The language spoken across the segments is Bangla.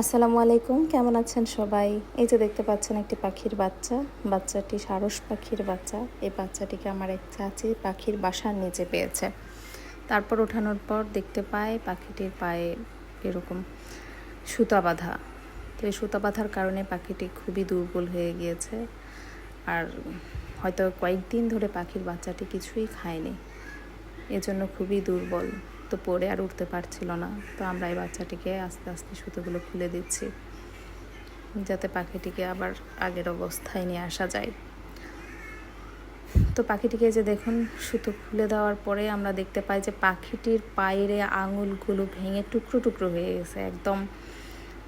আসসালামু আলাইকুম, কেমন আছেন সবাই? এই যে দেখতে পাচ্ছেন একটি পাখির বাচ্চা। বাচ্চাটি সারস পাখির বাচ্চা। এই বাচ্চাটিকে আমার এক চাচি পাখির বাসার নিচে পেয়েছে। তারপর ওঠানোর পর দেখতে পায় পাখিটির পায়ে এরকম সুতা বাঁধা। তো এই সুতা বাঁধার কারণে পাখিটি খুবই দুর্বল হয়ে গিয়েছে। আর হয়তো কয়েকদিন ধরে পাখির বাচ্চাটি কিছুই খায়নি, এজন্য খুবই দুর্বল। তো পড়ে আর উঠতে পারছিল না। তো আমরা এই বাচ্চাটিকে আস্তে আস্তে সুতোগুলো খুলে দিচ্ছি, যাতে পাখিটিকে আবার আগের অবস্থায় নিয়ে আসা যায়। তো পাখিটিকে যে দেখুন, সুতো খুলে দেওয়ার পরে আমরা দেখতে পাই যে পাখিটির পায়ের আঙুলগুলো ভেঙে টুকরো টুকরো হয়ে গেছে। একদম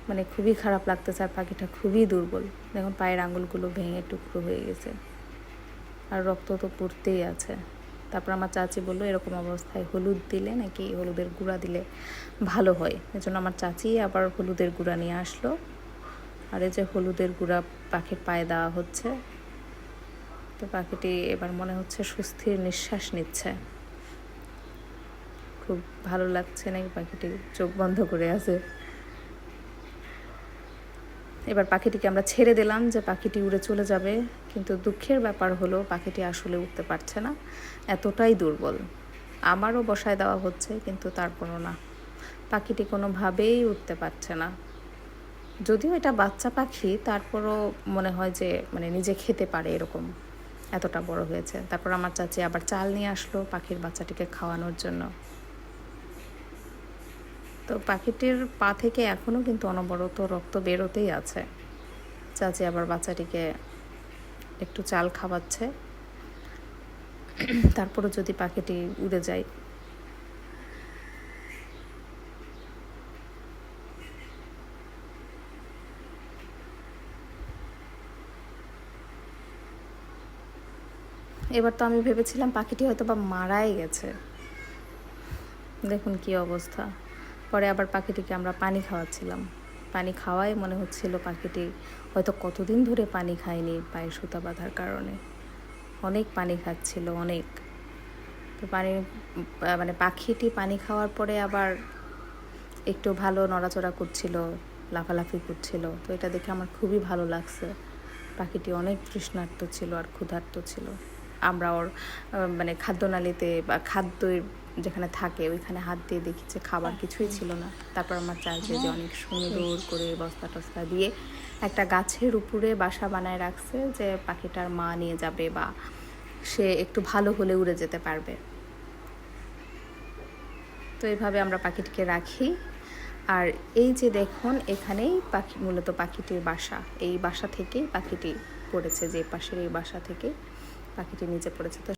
মানে খুবই খারাপ লাগতেছে। আর পাখিটা খুবই দুর্বল, দেখুন পায়ের আঙুলগুলো ভেঙে টুকরো হয়ে গেছে, আর রক্ত তো পড়তেই আছে। তারপর আমার চাচি বললো এরকম অবস্থায় হলুদ দিলে নাকি হলুদের গুঁড়া দিলে ভালো হয়। এজন্য আমার চাচি আবার হলুদের গুঁড়া নিয়ে আসলো। আর এই যে হলুদের গুঁড়া পাখির পায়ে দেওয়া হচ্ছে। তো পাখিটি এবার মনে হচ্ছে স্বস্তির নিঃশ্বাস নিচ্ছে, খুব ভালো লাগছে নাকি। পাখিটি চোখ বন্ধ করে আছে। এবার পাখিটিকে আমরা ছেড়ে দিলাম যে পাখিটি উড়ে চলে যাবে, কিন্তু দুঃখের ব্যাপার হলো পাখিটি আসলে উঠতে পারছে না, এতটাই দুর্বল। আমারও বসায় দেওয়া হচ্ছে, কিন্তু তারপরও না, পাখিটি কোনোভাবেই উঠতে পারছে না। যদিও এটা বাচ্চা পাখি, তারপরও মনে হয় যে মানে নিজে খেতে পারে এরকম, এতটা বড় হয়েছে। তারপর আমার চাচি আবার চাল নিয়ে আসলো পাখির বাচ্চাটিকে খাওয়ানোর জন্য। তো পাখিটির পা থেকে এখনও কিন্তু অনবরত রক্ত বেরোতেই আছে। চাচি আবার বাচ্চাটিকে একটু চাল খাওয়াচ্ছে, তারপরও যদি পাখিটি উড়ে যায়। এবার তো আমি ভেবেছিলাম পাখিটি হয়তো বা মারাই গেছে, দেখুন কি অবস্থা। পরে আবার পাখিটিকে আমরা পানি খাওয়াচ্ছিলাম। পানি খাওয়াই মনে হচ্ছিল পাখিটি হয়তো কতদিন ধরে পানি খায়নি পায়ে সুতা বাঁধার কারণে। অনেক পানি খাচ্ছিল, অনেক। তো মানে পাখিটি পানি খাওয়ার পরে আবার একটু ভালো নড়াচড়া করছিল, লাফালাফি করছিল। তো এটা দেখে আমার খুবই ভালো লাগছে। পাখিটি অনেক তৃষ্ণার্ত ছিল আর ক্ষুধার্ত ছিল। আমরা ওর মানে খাদ্যনালীতে বা খাদ্যের যেখানে থাকে ওইখানে হাত দিয়ে দেখি যে খাবার কিছুই ছিল না। তারপর আমার চাচি যে অনেক সুন্দর করে বস্তা টস্তা দিয়ে একটা গাছের উপরে বাসা বানায় রাখছে, যে পাখিটার মা নিয়ে যাবে বা সে একটু ভালো হলে উড়ে যেতে পারবে। তো এইভাবে আমরা পাখিটিকে রাখি। আর এই যে দেখুন, এখানেই মূলত পাখিটির বাসা। এই বাসা থেকেই পাখিটি পড়েছে, যে পাশের এই বাসা থেকে পাখিটি নিচে পড়েছে। তো